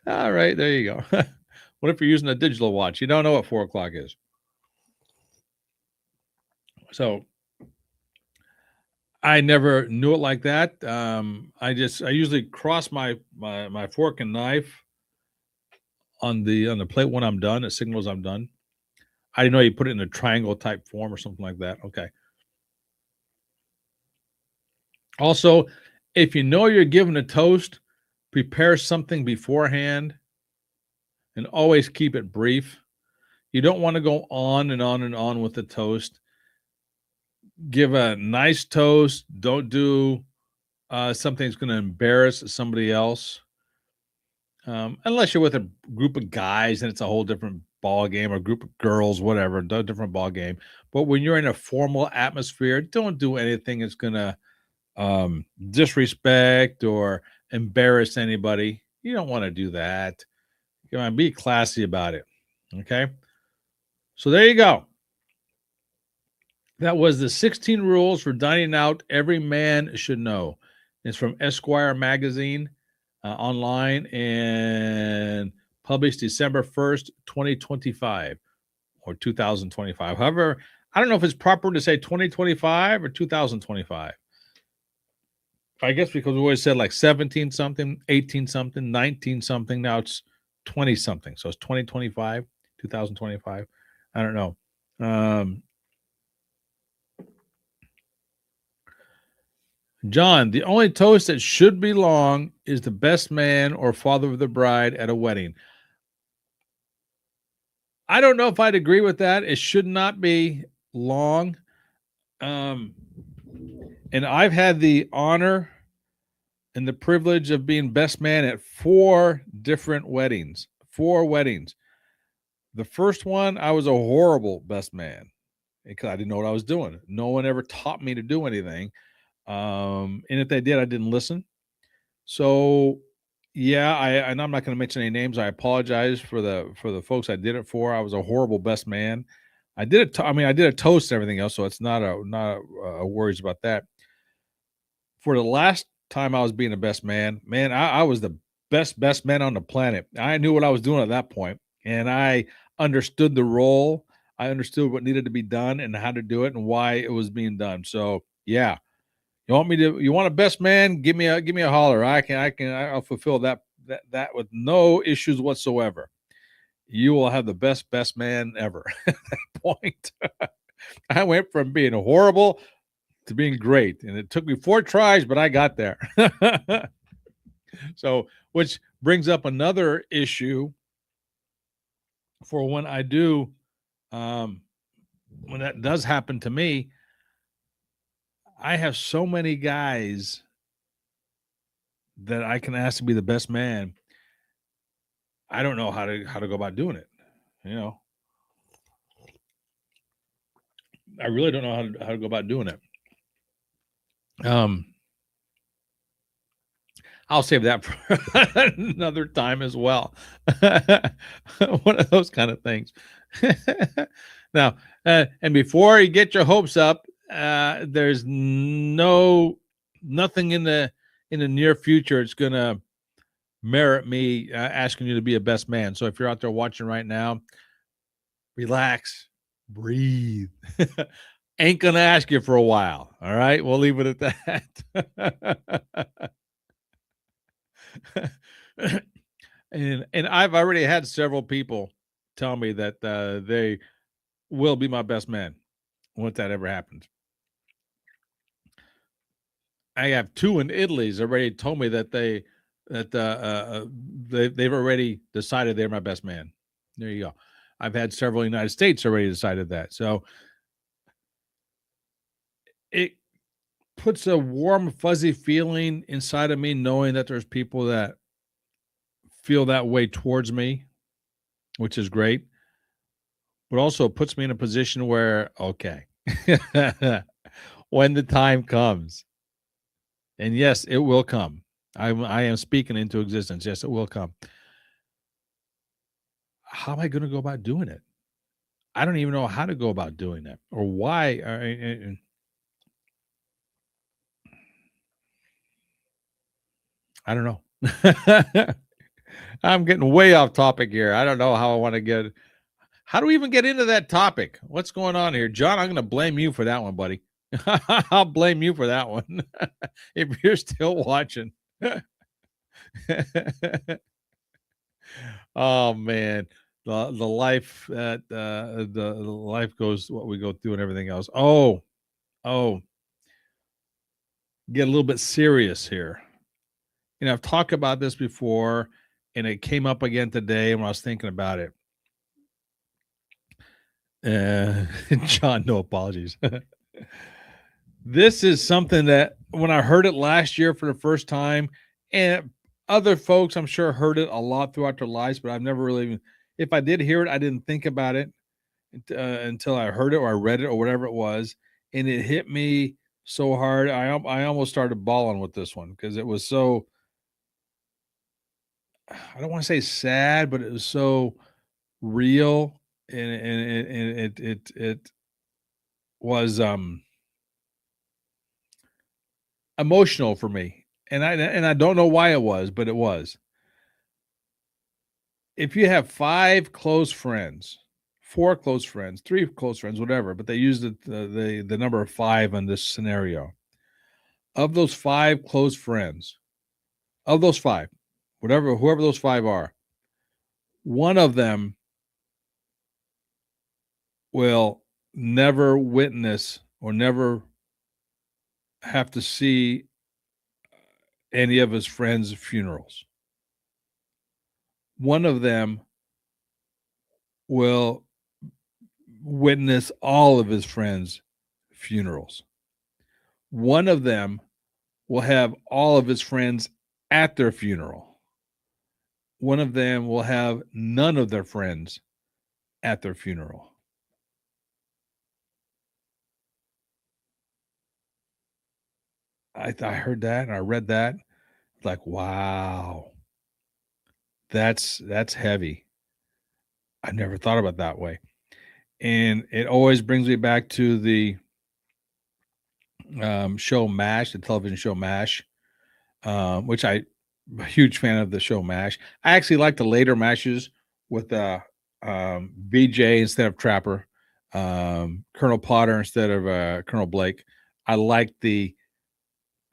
All right, there you go. What if you're using a digital watch? You don't know what 4 o'clock is. So I never knew it like that. I usually cross my fork and knife on the plate when I'm done. It signals I'm done. I didn't know you put it in a triangle type form or something like that. Okay. Also, if you know you're giving a toast, prepare something beforehand and always keep it brief. You don't want to go on and on and on with the toast. Give a nice toast. Don't do something that's going to embarrass somebody else. Unless you're with a group of guys and it's a whole different ball game, or a group of girls, whatever, different ball game. But when you're in a formal atmosphere, don't do anything that's going to disrespect or embarrass anybody. You don't want to do that. You want to be classy about it. Okay. So there you go. That was the 16 rules for dining out every man should know. It's from Esquire magazine, online, and published December 1st, 2025, or 2025. However, I don't know if it's proper to say 2025 or 2025. I guess because we always said like 17 something, 18 something, 19 something. Now it's 20 something. So it's 2025, 2025. I don't know. John, the only toast that should be long is the best man or father of the bride at a wedding. I don't know if I'd agree with that. It should not be long. And I've had the honor and the privilege of being best man at 4 different weddings. 4 weddings. The first one, I was a horrible best man because I didn't know what I was doing. No one ever taught me to do anything. And if they did, I didn't listen. So yeah, and I'm not going to mention any names. I apologize for the folks I did it for. I was a horrible best man. I did it. I did a toast and everything else, so it's not a worries about that. For the last time I was being a best man, man, I was the best man on the planet. I knew what I was doing at that point, and I understood the role. I understood what needed to be done and how to do it and why it was being done. So yeah, you want a best man? Give me a holler. I'll fulfill that with no issues whatsoever. You will have the best man ever at that point. I went from being horrible to being great, and it took me 4 tries, but I got there. So, which brings up another issue for when I do, when that does happen to me. I have so many guys that I can ask to be the best man. I don't know how to go about doing it. You know, I really don't know how to go about doing it. Um, I'll save that for another time as well. One of those kind of things. Now, and before you get your hopes up, there's nothing in the near future. It's gonna merit me asking you to be a best man. So if you're out there watching right now, relax, breathe. Ain't gonna ask you for a while. All right, we'll leave it at that. And I've already had several people tell me that they will be my best man once that ever happens. I have 2 in Italy's already told me that they've already decided they're my best man. There you go. I've had several United States already decided that. So it puts a warm, fuzzy feeling inside of me knowing that there's people that feel that way towards me, which is great. But also puts me in a position where, okay, when the time comes, and yes, it will come. I am speaking into existence. Yes, it will come. How am I going to go about doing it? I don't even know how to go about doing it or why. I don't know. I'm getting way off topic here. I don't know how I want to get. How do we even get into that topic? What's going on here, John? I'm going to blame you for that one, buddy. I'll blame you for that one if you're still watching. Oh man, the life that the life goes what we go through and everything else. Oh, get a little bit serious here. I've talked about this before, and it came up again today when I was thinking about it. John, no apologies. This is something that when I heard it last year for the first time, and other folks I'm sure heard it a lot throughout their lives, but I've never really, if I did hear it, I didn't think about it until I heard it or I read it or whatever it was, and it hit me so hard. I almost started bawling with this one because it was so. I don't want to say sad, but it was so real, and it was emotional for me, and I don't know why it was, but it was. If you have 5 close friends, 4 close friends, 3 close friends, whatever, but they used the number of 5 in this scenario. Of those 5 close friends, of those 5, whoever those 5 are, one of them will never witness or never have to see any of his friends' funerals. One of them will witness all of his friends' funerals. One of them will have all of his friends at their funeral. One of them will have none of their friends at their funeral. I heard that and I read that. Like, wow, that's heavy. I never thought about it that way. And it always brings me back to the show MASH, the television show MASH, which I'm a huge fan of the show MASH. I actually like the later MASHes with BJ instead of Trapper, Colonel Potter instead of Colonel Blake. I like the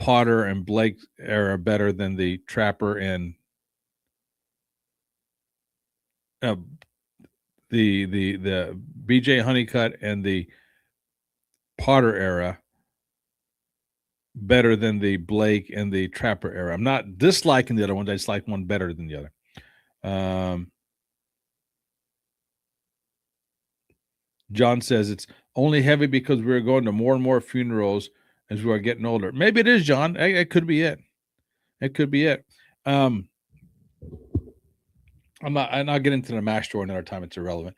Potter and Blake era better than the Trapper and uh, the BJ Honeycutt and the Potter era better than the Blake and the Trapper era. I'm not disliking the other ones. I just like one better than the other. John says it's only heavy because we're going to more and more funerals as we are getting older. Maybe it is, John. It could be it. It could be it. I'm not getting into the MASH story another time. It's irrelevant.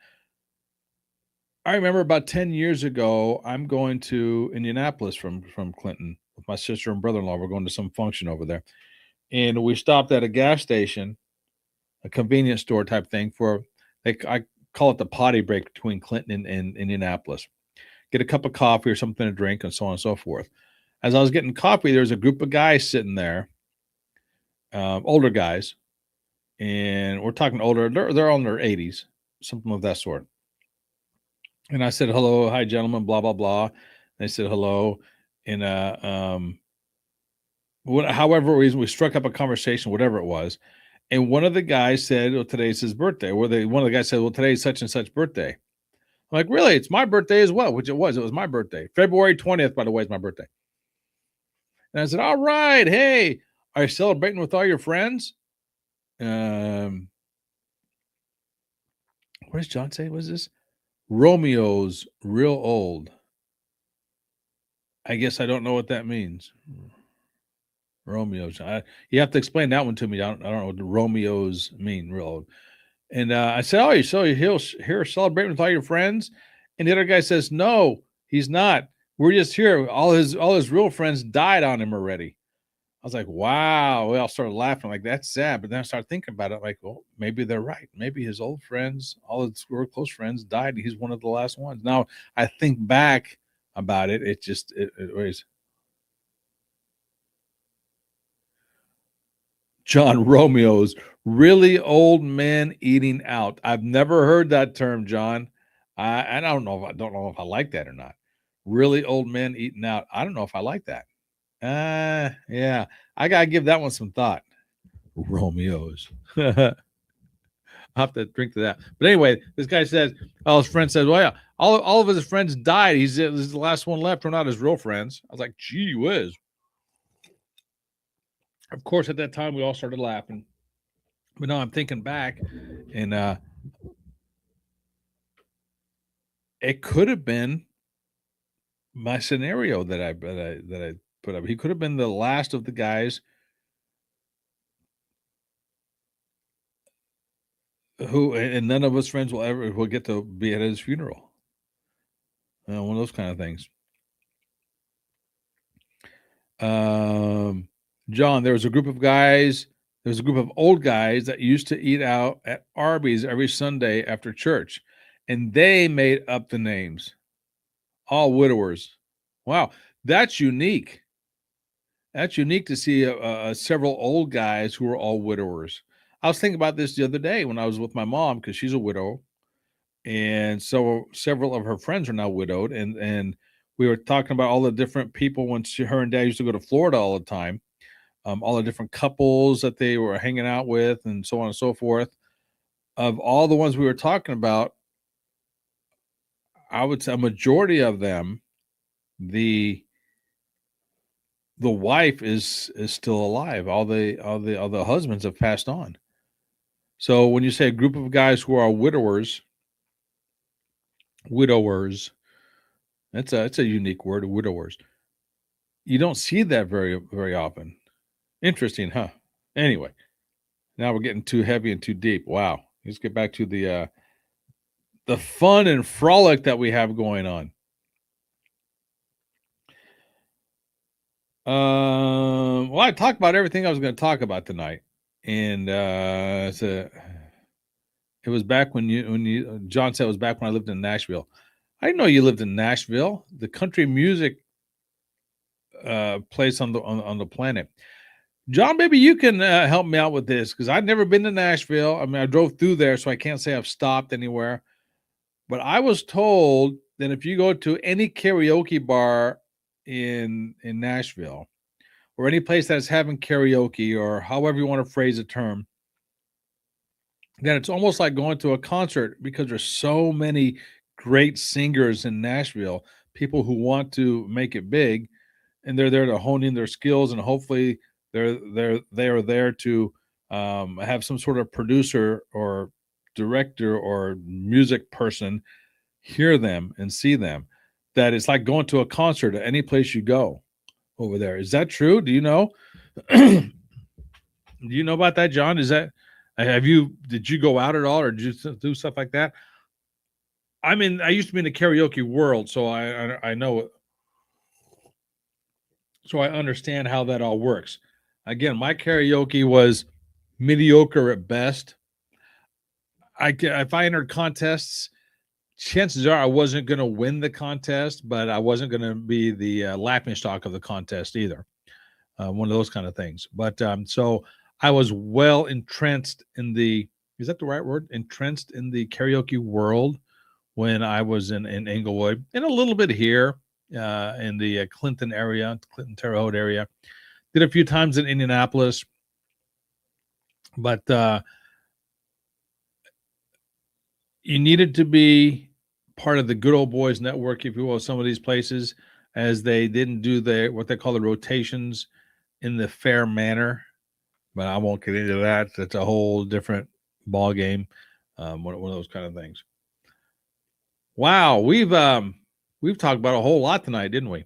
I remember about 10 years ago, I'm going to Indianapolis from Clinton with my sister and brother-in-law. We're going to some function over there. And we stopped at a gas station, a convenience store type thing I call it the potty break between Clinton and Indianapolis. Get a cup of coffee or something to drink and so on and so forth. As I was getting coffee, there was a group of guys sitting there, older guys, and we're talking older. They're all in their 80s, something of that sort. And I said, hello, hi, gentlemen, blah, blah, blah. They said hello. And however reason, we struck up a conversation, whatever it was. And one of the guys said, well, today's his birthday. One of the guys said, well, today's such and such birthday. I'm like, really? It's my birthday as well, which it was. It was my birthday. February 20th, by the way, is my birthday. And I said, all right, hey, are you celebrating with all your friends? What does John say? What is this? Romeo's real old. I guess I don't know what that means. Romeo's. You have to explain that one to me. I don't know what the Romeo's mean, real old. And I said, oh, you're here celebrating with all your friends? And the other guy says, no, he's not. We're just here. All his real friends died on him already. I was like, wow. We all started laughing. Like, that's sad. But then I started thinking about it. Like, well, maybe they're right. Maybe his old friends, all his real close friends died. He's one of the last ones. Now, I think back about it. It was John, Romeo's really old men eating out. I've never heard that term, John. I don't know if I like that or not. Really old men eating out. I don't know if I like that. Yeah, I gotta give that one some thought. Romeo's. I'll have to drink to that. But anyway, this guy says, oh, his friend says, well, yeah, all of his friends died. He's the last one left. We're not his real friends. I was like, gee whiz. Of course, at that time, we all started laughing. But now I'm thinking back, and it could have been my scenario that I put up. He could have been the last of the guys who, and none of us friends will get to be at his funeral. One of those kind of things. John, there was a group of guys. There was a group of old guys that used to eat out at Arby's every Sunday after church, and they made up the names. All widowers. Wow, that's unique. That's unique to see several old guys who are all widowers. I was thinking about this the other day when I was with my mom because she's a widow, and so several of her friends are now widowed, and we were talking about all the different people when her and Dad used to go to Florida all the time, all the different couples that they were hanging out with, and so on and so forth. Of all the ones we were talking about, I would say a majority of them, the wife is still alive. All the husbands have passed on. So when you say a group of guys who are widowers, it's a unique word, widowers. You don't see that very often. Interesting, huh? Anyway, now we're getting too heavy and too deep. Wow. Let's get back to the fun and frolic that we have going on. Well, I talked about everything I was going to talk about tonight, and it was back when John said it was back when I lived in Nashville. I didn't know you lived in Nashville, the country music place on the planet. John, maybe you can help me out with this because I've never been to Nashville. I mean, I drove through there, so I can't say I've stopped anywhere. But I was told that if you go to any karaoke bar in Nashville, or any place that's having karaoke, or however you want to phrase the term, that it's almost like going to a concert because there's so many great singers in Nashville, people who want to make it big, and they're there to hone in their skills, and hopefully they are there to have some sort of producer or director or music person hear them and see them. That it's like going to a concert at any place you go over there. Is that true? Do you know? Do you know about that, John? Is that did you go out at all or did you do stuff like that? I mean, I used to be in the karaoke world, so I know it. So I understand how that all works. Again, my karaoke was mediocre at best. If I entered contests, chances are I wasn't going to win the contest, but I wasn't going to be the laughing stock of the contest either. One of those kind of things. But so I was well entrenched in is that the right word? Entrenched in the karaoke world when I was in Inglewood and a little bit here in the Clinton area, Clinton Terre Haute area. Did a few times in Indianapolis, but you needed to be part of the good old boys network, if you will, some of these places, as they didn't do what they call the rotations in the fair manner. But I won't get into that. That's a whole different ball game. One of those kind of things. Wow, we've talked about a whole lot tonight, didn't we?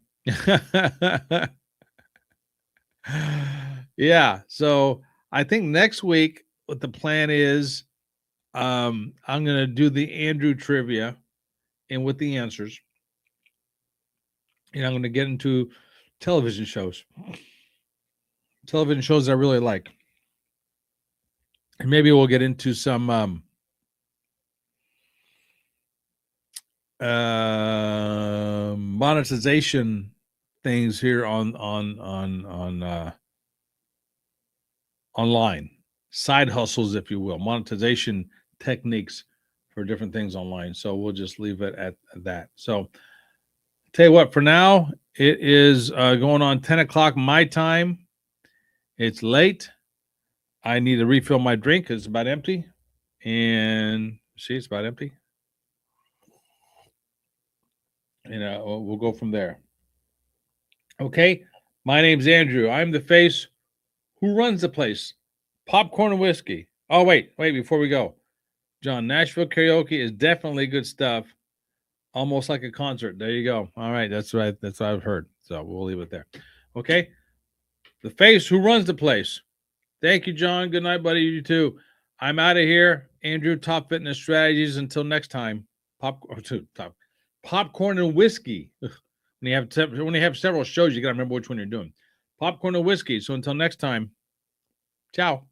Yeah. So I think next week, what the plan is, I'm going to do the Andrew trivia and with the answers. And I'm going to get into television shows that I really like. And maybe we'll get into some monetization things here on online, side hustles, if you will, monetization techniques for different things online. So we'll just leave it at that. So tell you what, for now, it is going on 10 o'clock my time. It's late. I need to refill my drink. It's about empty. And see, it's about empty. And we'll go from there. Okay. My name's Andrew. I'm the face who runs the place. Popcorn and whiskey. Oh, wait, before we go. John, Nashville karaoke is definitely good stuff. Almost like a concert. There you go. All right. That's right. That's what I've heard. So we'll leave it there. Okay. The face who runs the place. Thank you, John. Good night, buddy. You too. I'm out of here. Andrew, Top Fitness Strategies. Until next time. Popcorn and whiskey. When you have several shows, you got to remember which one you're doing. Popcorn and whiskey. So until next time. Ciao.